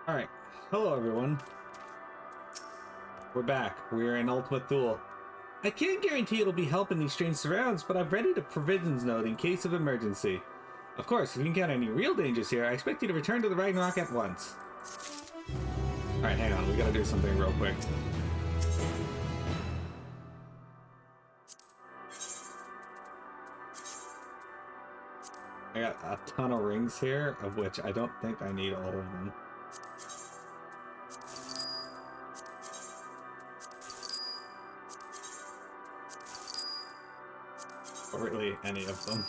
Alright, hello everyone. We're back. We're in Ultimate Duel. I can't guarantee it'll be help in these strange surrounds, but I've readied a provisions note in case of emergency. Of course, if you encounter any real dangers here, I expect you to return to the Ragnarok at once. Alright, hang on, we gotta do something real quick. I got a ton of rings here, of which I don't think I need all of them. Or really any of them.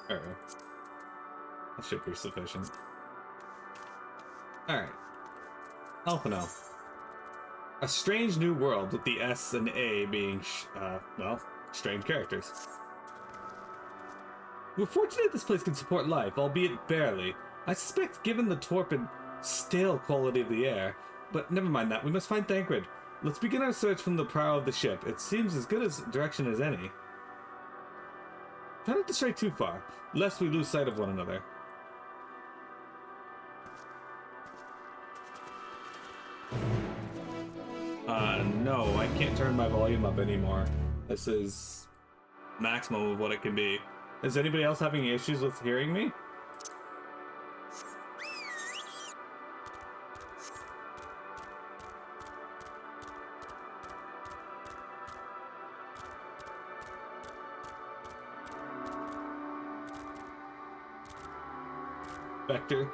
There we go. That should be sufficient. Alright. Alphino. A strange new world, with the S and A being, well, strange characters. We're fortunate this place can support life, albeit barely. I suspect, given the torpid, stale quality of the air. But never mind that, we must find Thancred. Let's begin our search from the prow of the ship. It seems as good a direction as any. Try not to stray too far, lest we lose sight of one another. No, I can't turn my volume up anymore. This is maximum of what it can be. Is anybody else having issues with hearing me? Vector.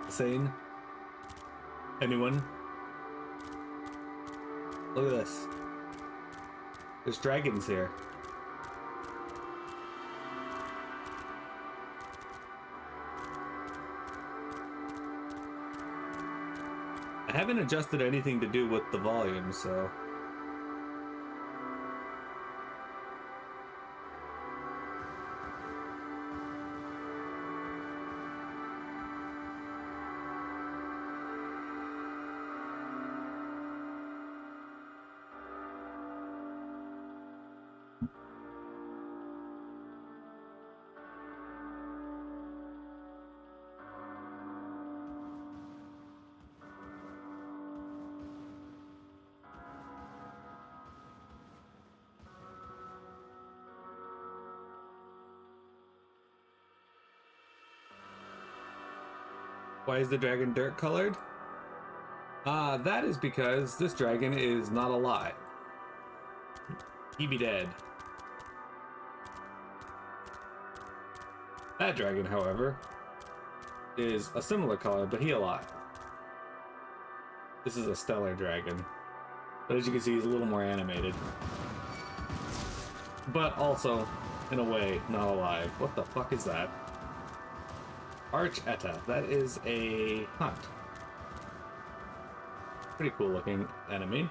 Sane? Anyone? Look at this. There's dragons here. I haven't adjusted anything to do with the volume, so... Why is the dragon dirt colored? That is because this dragon is not alive. He be dead. That dragon, however, is a similar color, but he alive. This is a stellar dragon. But as you can see, he's a little more animated. But also, in a way, not alive. What the fuck is that? Arch Etta. That is a hunt. Pretty cool looking enemy.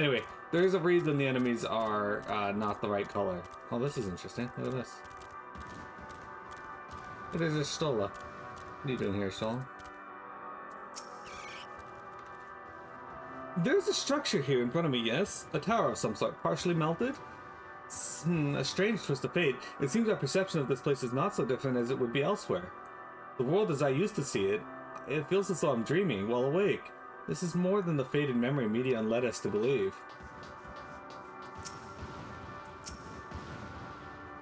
Anyway, there's a reason the enemies are not the right color. Oh, this is interesting. Look at this. There's a Stola. What are you doing here, Stola? There's a structure here in front of me, yes? A tower of some sort, partially melted? A strange twist of fate. It seems our perception of this place is not so different as it would be elsewhere. The world as I used to see it, it feels as though I'm dreaming while awake. This is more than the faded memory media led us to believe.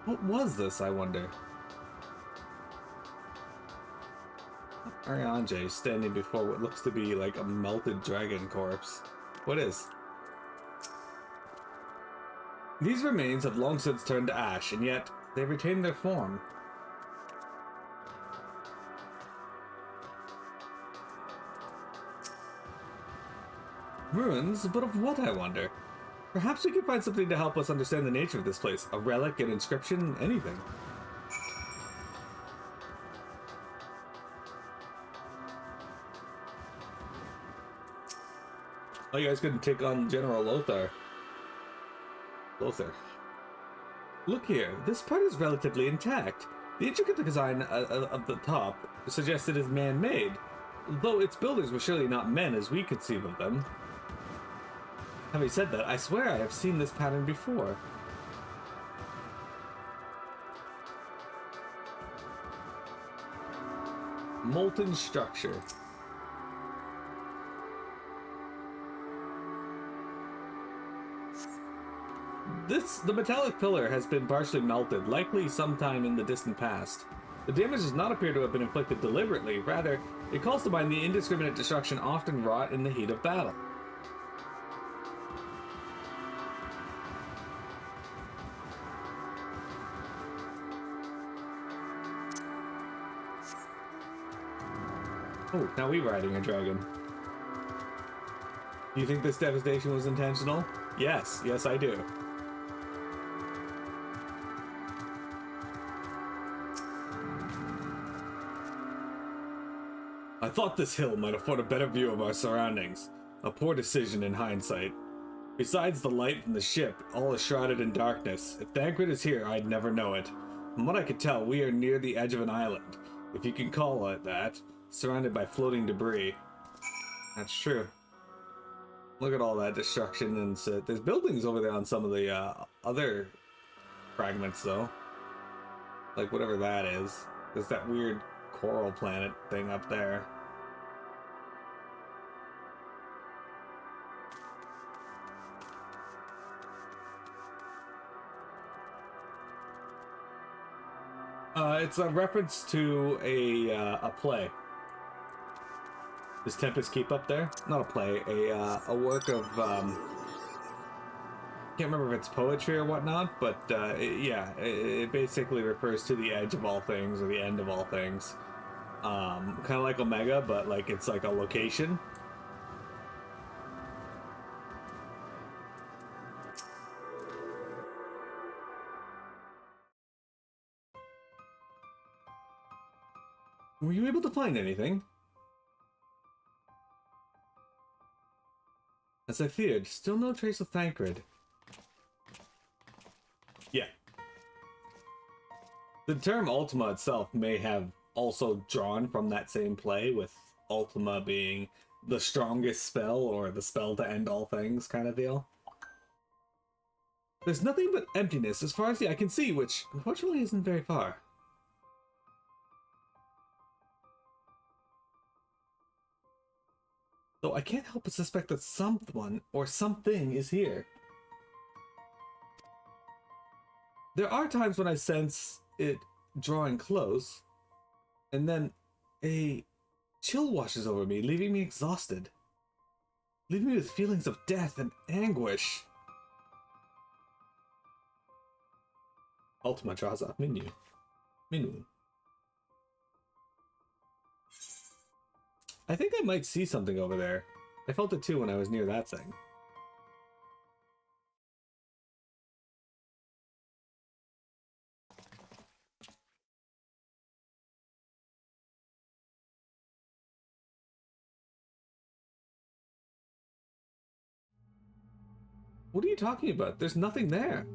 What was this, I wonder? Arianje standing before what looks to be like a melted dragon corpse. What is? These remains have long since turned to ash, and yet they retain their form. Ruins, but of what, I wonder? Perhaps we can find something to help us understand the nature of this place. A relic, an inscription, anything. Oh, you guys couldn't take on General Lothar. Look here, this part is relatively intact. The intricate design of the top suggests it is man-made. though its builders were surely not men as we conceive of them. Having said that, I swear I have seen this pattern before. Molten structure. The metallic pillar has been partially melted, likely sometime in the distant past. The damage does not appear to have been inflicted deliberately, rather, it calls to mind the indiscriminate destruction often wrought in the heat of battle. Oh, now we're riding a dragon. Do you think this devastation was intentional? Yes, yes I do. I thought this hill might afford a better view of our surroundings. A poor decision in hindsight. Besides the light from the ship, all is shrouded in darkness. If Thancred is here, I'd never know it. From what I could tell, we are near the edge of an island, if you can call it that, surrounded by floating debris. That's true. Look at all that destruction, and there's buildings over there on some of the other fragments, though. Like whatever that is. There's that weird coral planet thing up there. It's a reference to a play. Does Tempest keep up there? Not a play, a work of can't remember if it's poetry or whatnot, but it basically refers to the edge of all things or the end of all things. Kind of like Omega, but like it's like a location. Were you able to find anything? As I feared, still no trace of Thancred. Yeah. The term Ultima itself may have also drawn from that same play, with Ultima being the strongest spell or the spell to end all things kind of deal. There's nothing but emptiness as far as the eye can see, which unfortunately isn't very far. Though I can't help but suspect that someone or something is here. There are times when I sense it drawing close, and then a chill washes over me, leaving me exhausted. Leaving me with feelings of death and anguish. Ultima draws up Minu. I think I might see something over there. I felt it too when I was near that thing. What are you talking about? There's nothing there.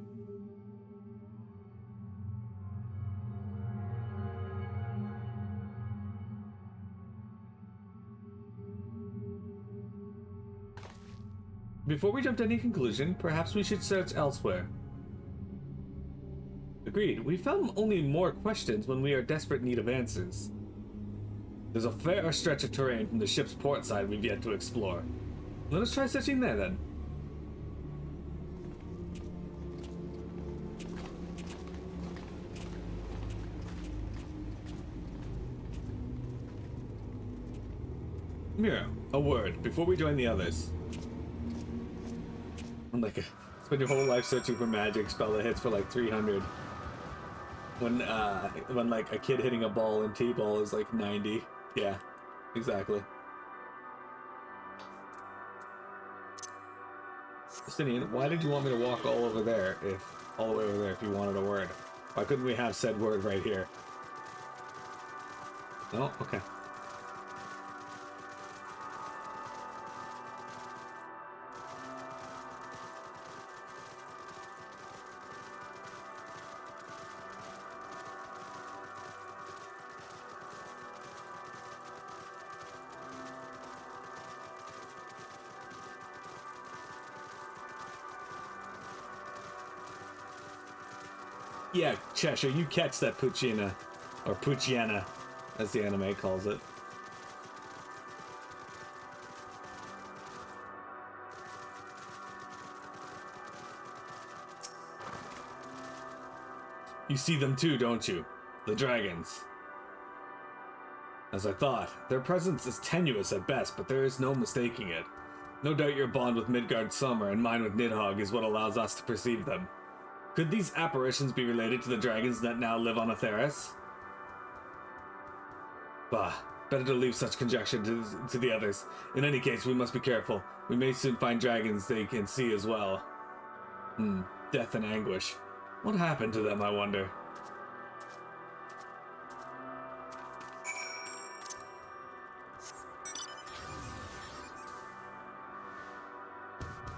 Before we jump to any conclusion, perhaps we should search elsewhere. Agreed. We found only more questions when we are in desperate need of answers. There's a fair stretch of terrain from the ship's port side we've yet to explore. Let us try searching there then. Mira, a word before we join the others. Like, spend your whole life searching for magic spell that hits for like 300. When like a kid hitting a ball in T-ball is like 90. Yeah, exactly. Justinian, why did you want me to walk all the way over there if you wanted a word? Why couldn't we have said word right here? No? Okay. Yeah, Cheshire, you catch that Puccina. Or Pucciana, as the anime calls it. You see them too, don't you? The dragons. As I thought, their presence is tenuous at best, but there is no mistaking it. No doubt your bond with Midgard Summer and mine with Nidhogg is what allows us to perceive them. Could these apparitions be related to the dragons that now live on Atheris? Bah, better to leave such conjecture to the others. In any case, we must be careful. We may soon find dragons they can see as well. Death and anguish. What happened to them, I wonder?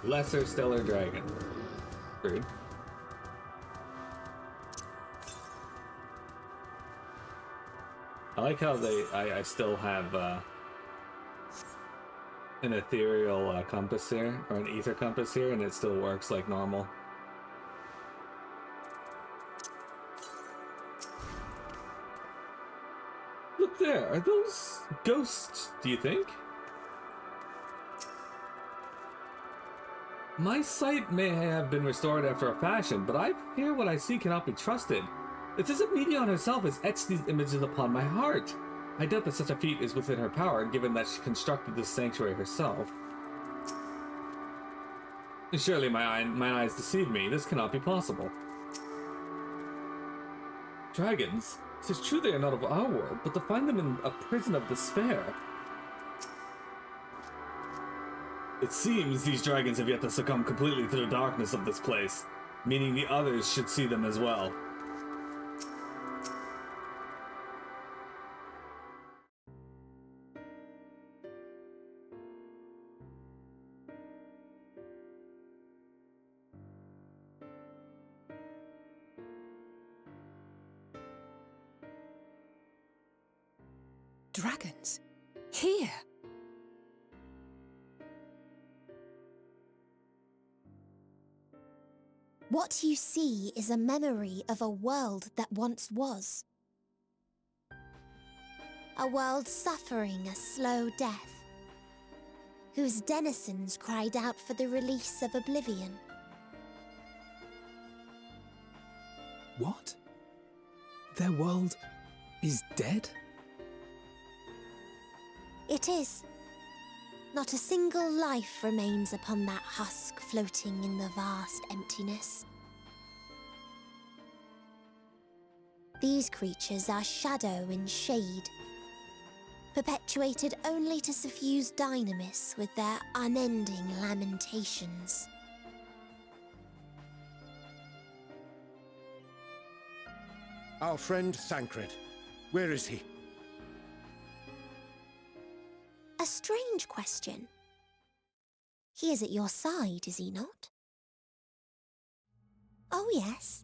Lesser Stellar Dragon. Rude. I like how I still have an ethereal compass here, or an ether compass here, and it still works like normal. Look there, are those ghosts, do you think? My sight may have been restored after a fashion, but I fear what I see cannot be trusted. It's as if Meteon herself has etched these images upon my heart. I doubt that such a feat is within her power, given that she constructed this sanctuary herself. Surely my eyes deceive me. This cannot be possible. Dragons? It is true they are not of our world, but to find them in a prison of despair. It seems these dragons have yet to succumb completely to the darkness of this place, meaning the others should see them as well. Dragons? Here? What you see is a memory of a world that once was. A world suffering a slow death, whose denizens cried out for the release of oblivion. What? Their world is dead? It is. Not a single life remains upon that husk floating in the vast emptiness. These creatures are shadow and shade, perpetuated only to suffuse dynamis with their unending lamentations. Our friend Thancred. Where is he? A strange question. He is at your side, is he not? Oh yes.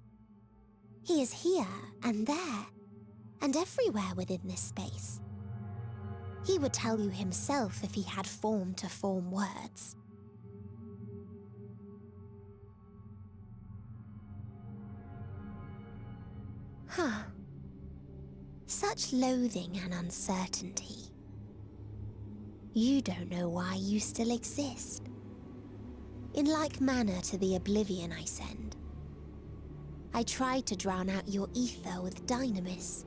He is here and there, and everywhere within this space. He would tell you himself if he had form to form words. Huh. Such loathing and uncertainty. You don't know why you still exist. In like manner to the oblivion I send, I tried to drown out your ether with dynamis.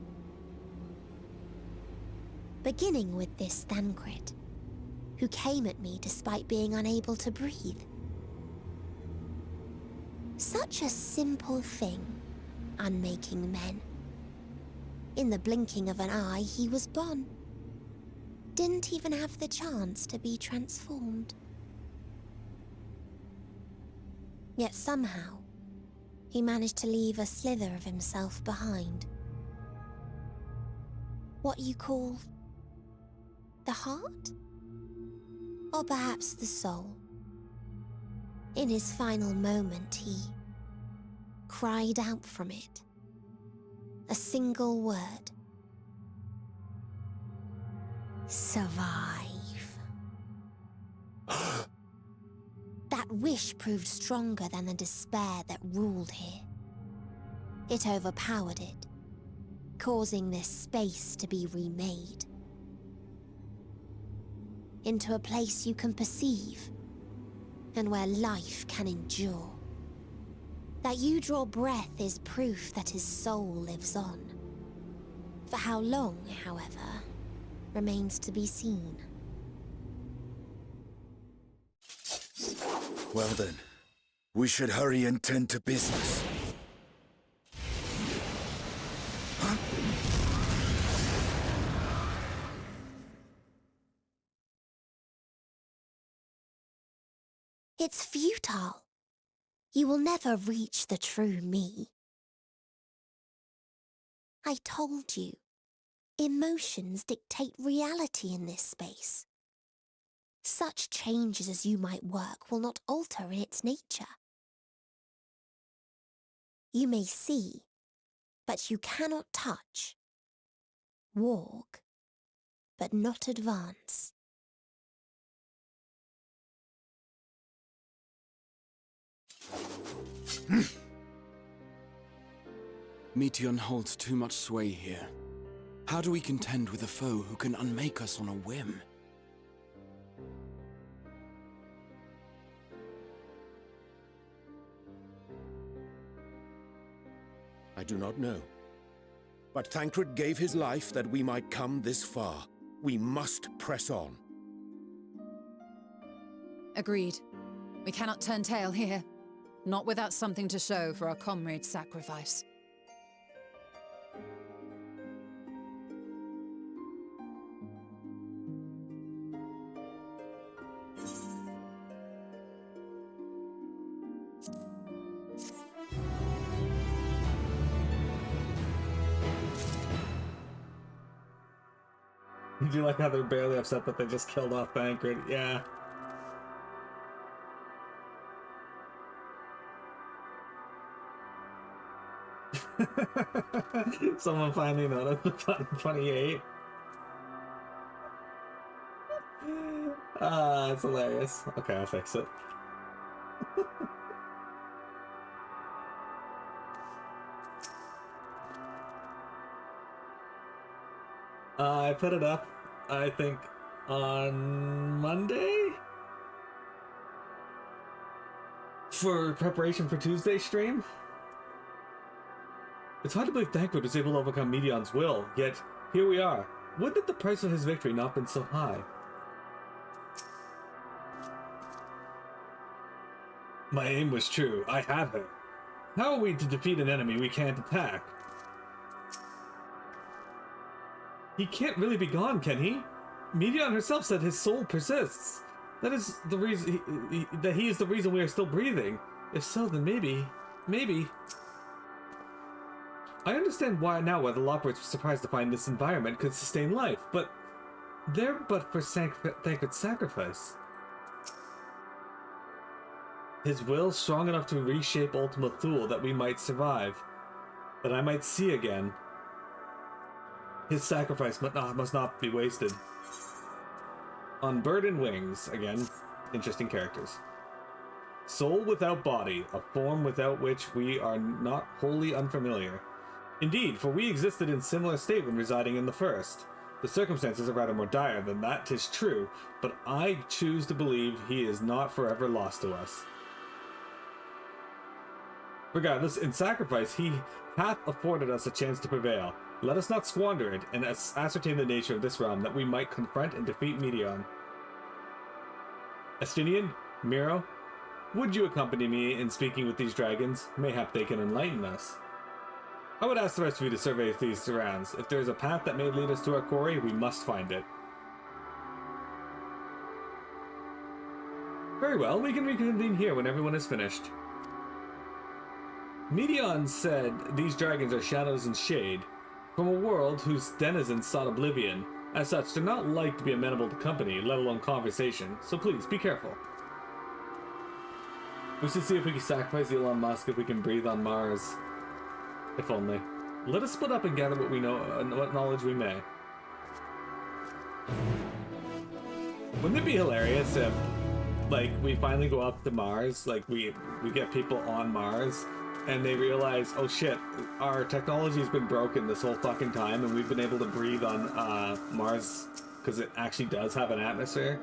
Beginning with this Thancred, who came at me despite being unable to breathe. Such a simple thing, unmaking men. In the blinking of an eye, he was gone. Didn't even have the chance to be transformed. Yet somehow, he managed to leave a slither of himself behind. What you call the heart? Or perhaps the soul. In his final moment, he cried out from it. A single word. Survive. That wish proved stronger than the despair that ruled here. It overpowered it, causing this space to be remade into a place you can perceive and where life can endure. That you draw breath is proof that his soul lives on. For how long, however, remains to be seen. Well then, we should hurry and tend to business. Huh? It's futile. You will never reach the true me. I told you, emotions dictate reality in this space. Such changes as you might work will not alter its nature. You may see, but you cannot touch. Walk, but not advance. Meteion holds too much sway here. How do we contend with a foe who can unmake us on a whim? I do not know. But Thancred gave his life that we might come this far. We must press on. Agreed. We cannot turn tail here. Not without something to show for our comrade's sacrifice. You do like how they're barely upset that they just killed off Thancred. Yeah. Someone finally noticed the 28. It's hilarious. Okay, I'll fix it. I put it up, I think, on Monday? For preparation for Tuesday's stream? It's hard to believe Thancred was able to overcome Meteion's will, yet here we are. Would that the price of his victory not been so high? My aim was true. I had her. How are we to defeat an enemy we can't attack? He can't really be gone, can he? Meteion herself said his soul persists. That is the reason that he is the reason we are still breathing. If so, then maybe. I understand why the Lockwards were surprised to find this environment could sustain life, but they're but for Thancred's sacrifice. His will strong enough to reshape Ultima Thule that we might survive, that I might see again. His sacrifice must not be wasted. On Bird and Wings, again, interesting characters. Soul without body, a form without which we are not wholly unfamiliar. Indeed, for we existed in similar state when residing in the first. The circumstances are rather more dire than that, 'tis true, but I choose to believe he is not forever lost to us. Regardless, in sacrifice he hath afforded us a chance to prevail. Let us not squander it, and ascertain the nature of this realm, that we might confront and defeat Meteion. Estinian, Miro, would you accompany me in speaking with these dragons? Mayhap they can enlighten us. I would ask the rest of you to survey these surrounds. If there is a path that may lead us to our quarry, we must find it. Very well, we can reconvene here when everyone is finished. Meteion said these dragons are shadows and shade, from a world whose denizens sought oblivion. As such, they're not like to be amenable to company, let alone conversation, so please, be careful. We should see if we can sacrifice Elon Musk if we can breathe on Mars. If only. Let us split up and gather what we know, what knowledge we may. Wouldn't it be hilarious if, like, we finally go up to Mars, like, we get people on Mars, and they realize, oh shit, our technology's been broken this whole fucking time, and we've been able to breathe on Mars because it actually does have an atmosphere.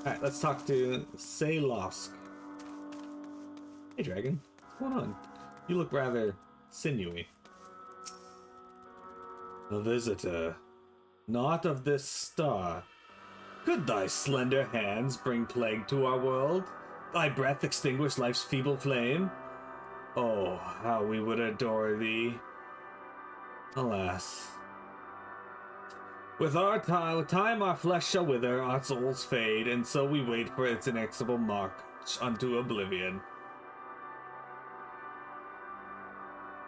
Alright, let's talk to Saylosk. Hey, dragon. What's going on? You look rather sinewy. A visitor, not of this star. Could thy slender hands bring plague to our world? Thy breath extinguish life's feeble flame? Oh, how we would adore thee. Alas. With our time our flesh shall wither, our souls fade, and so we wait for its inexorable march unto oblivion.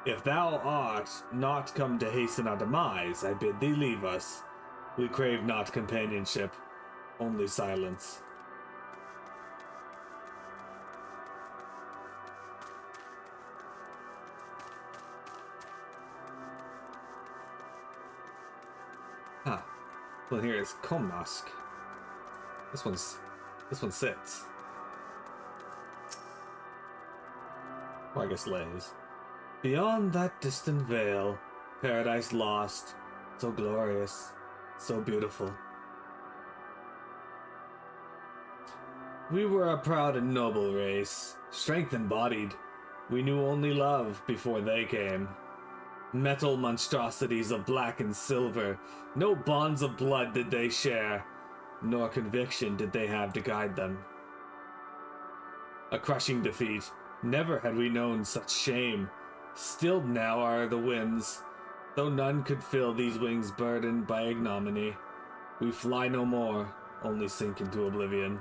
If thou art not come to hasten our demise, I bid thee leave us. We crave not companionship, only silence. Ah, well here is Komnask. This one sits. Or I guess lays. Beyond that distant veil, paradise lost, so glorious, so beautiful. We were a proud and noble race, strength embodied. We knew only love before they came. Metal monstrosities of black and silver, no bonds of blood did they share, nor conviction did they have to guide them. A crushing defeat, never had we known such shame. Stilled now are the winds, though none could fill these wings burdened by ignominy. We fly no more, only sink into oblivion.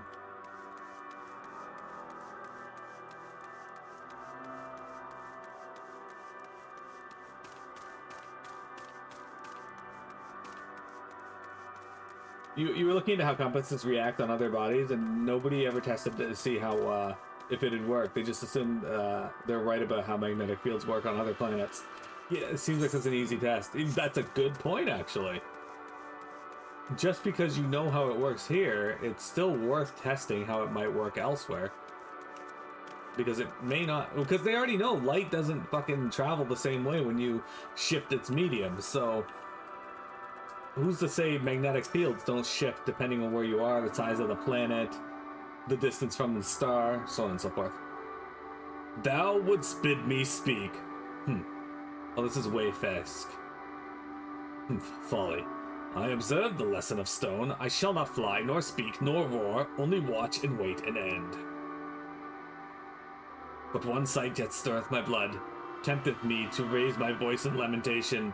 You were looking into how compasses react on other bodies, and nobody ever tested to see how if it had worked. They just assumed they're right about how magnetic fields work on other planets. Yeah, it seems like it's an easy test. That's a good point, actually. Just because you know how it works here, it's still worth testing how it might work elsewhere. Because it may not... Because they already know light doesn't fucking travel the same way when you shift its medium, so... Who's to say magnetic fields don't shift depending on where you are, the size of the planet, the distance from the star, so on and so forth. Thou wouldst bid me speak. Oh, this is Wayfask. Folly. I observed the lesson of stone. I shall not fly, nor speak, nor roar, only watch and wait an end. But one sight yet stirreth my blood, tempteth me to raise my voice in lamentation.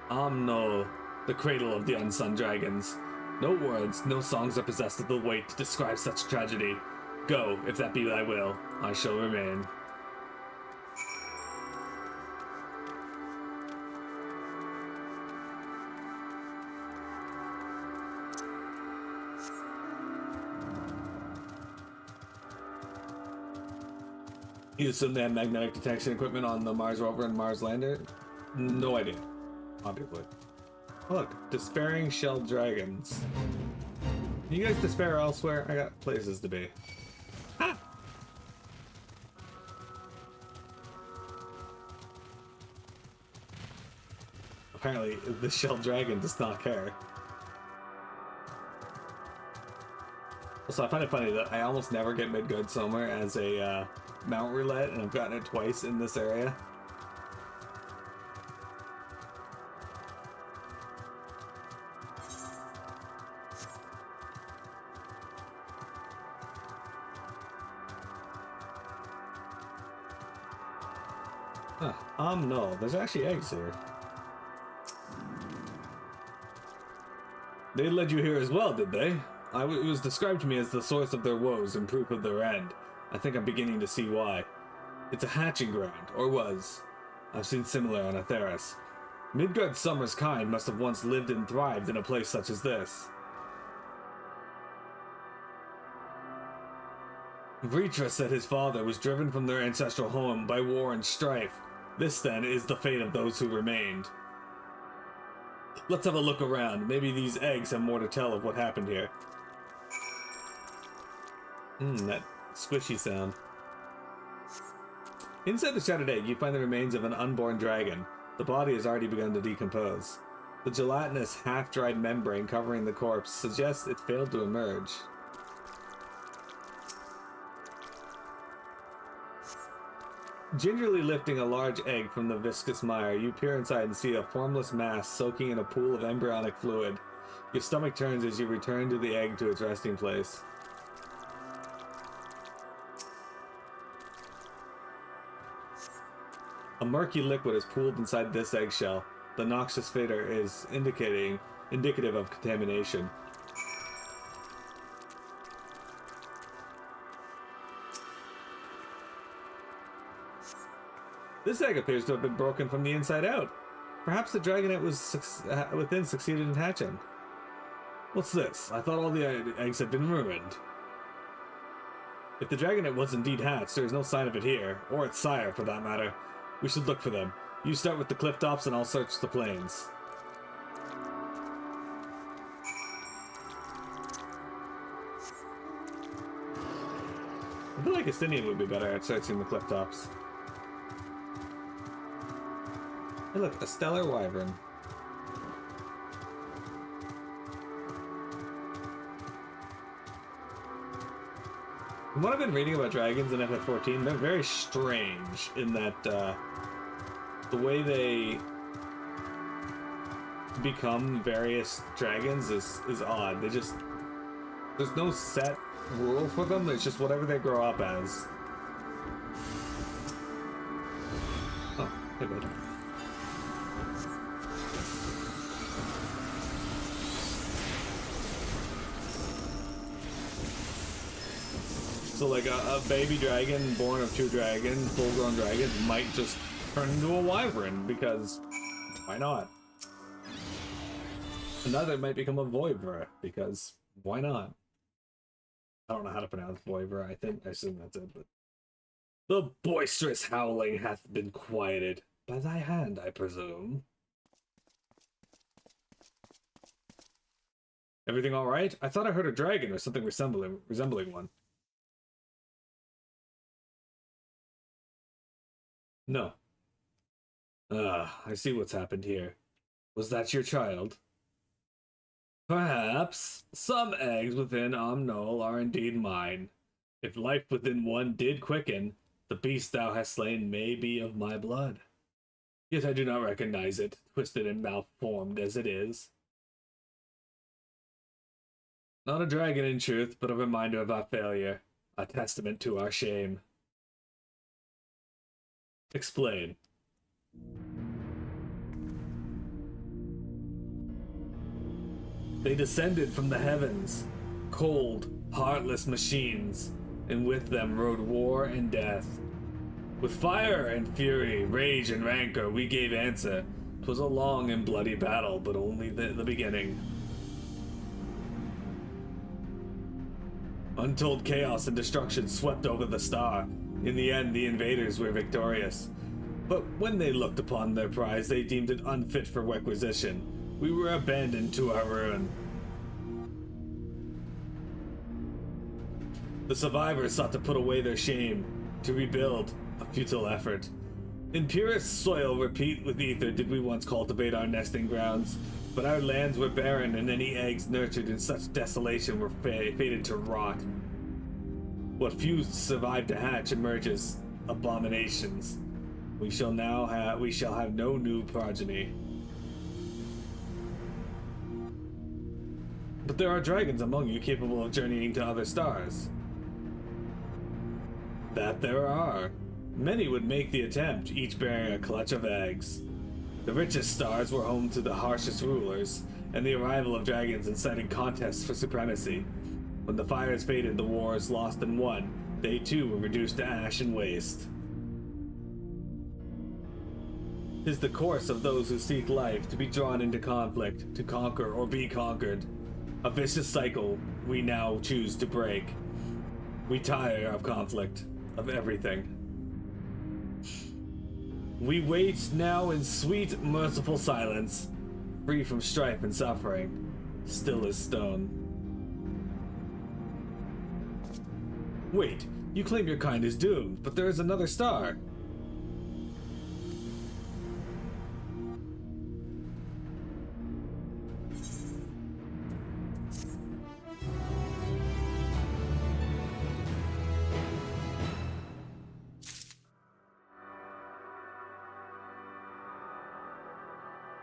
Amno, the cradle of the unsung dragons. No words, no songs are possessed of the weight to describe such tragedy. Go, if that be thy will, I shall remain. You assume they have magnetic detection equipment on the Mars rover and Mars lander? No idea, obviously. Look, despairing shell dragons. Can you guys despair elsewhere? I got places to be. Ah! Apparently, the shell dragon does not care. Also, I find it funny that I almost never get Midgard somewhere as a mount roulette, and I've gotten it twice in this area. No, there's actually eggs here. They led you here as well, did they? It was described to me as the source of their woes and proof of their end. I think I'm beginning to see why. It's a hatching ground, or was. I've seen similar on Atheris. Midgard Summer's kind must have once lived and thrived in a place such as this. Vritra said his father was driven from their ancestral home by war and strife. This, then, is the fate of those who remained. Let's have a look around. Maybe these eggs have more to tell of what happened here. That squishy sound. Inside the shattered egg, you find the remains of an unborn dragon. The body has already begun to decompose. The gelatinous, half-dried membrane covering the corpse suggests it failed to emerge. Gingerly lifting a large egg from the viscous mire, you peer inside and see a formless mass soaking in a pool of embryonic fluid. Your stomach turns as you return to the egg to its resting place. A murky liquid is pooled inside this eggshell. The noxious vapor is indicative of contamination. This egg appears to have been broken from the inside out. Perhaps the dragonette within succeeded in hatching. What's this? I thought all the eggs had been ruined. If the dragonette was indeed hatched, there is no sign of it here, or its sire for that matter. We should look for them. You start with the cliff tops and I'll search the plains. I feel like Estinian would be better at searching the cliff tops. Hey look, a stellar wyvern. From what I've been reading about dragons in FF14, they're very strange in that the way they become various dragons is odd. There's no set rule for them, it's just whatever they grow up as. Oh, hey bud. So like a baby dragon born of two dragons, full-grown dragons, might just turn into a wyvern, because why not? Another might become a voivra, because why not? I don't know how to pronounce voivra, I assume that's it, but... The boisterous howling hath been quieted. By thy hand, I presume. Everything alright? I thought I heard a dragon or something resembling one. No. I see what's happened here. Was that your child? Perhaps. Some eggs within Omnol are indeed mine. If life within one did quicken, the beast thou hast slain may be of my blood. Yet I do not recognize it, twisted and malformed as it is. Not a dragon in truth, but a reminder of our failure, a testament to our shame. Explain. They descended from the heavens, cold, heartless machines, and with them rode war and death. With fire and fury, rage and rancor, we gave answer. 'Twas a long and bloody battle, but only the beginning. Untold chaos and destruction swept over the star. In the end, the invaders were victorious. But when they looked upon their prize, they deemed it unfit for requisition. We were abandoned to our ruin. The survivors sought to put away their shame, to rebuild, a futile effort. In purest soil replete with ether did we once cultivate our nesting grounds, but our lands were barren and any eggs nurtured in such desolation were fated to rot. What few survived to hatch emerges abominations. We shall have no new progeny. But there are dragons among you capable of journeying to other stars. That there are. Many would make the attempt, each bearing a clutch of eggs. The richest stars were home to the harshest rulers, and the arrival of dragons incited contests for supremacy. When the fires faded, the wars lost and won, they too were reduced to ash and waste. 'Tis the course of those who seek life to be drawn into conflict, to conquer or be conquered. A vicious cycle we now choose to break. We tire of conflict, of everything. We wait now in sweet, merciful silence. free from strife and suffering, still as stone. Wait, you claim your kind is doomed, but there is another star.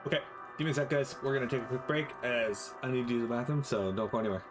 Okay, give me a sec, guys. We're gonna take a quick break as I need to use the bathroom, so don't go anywhere.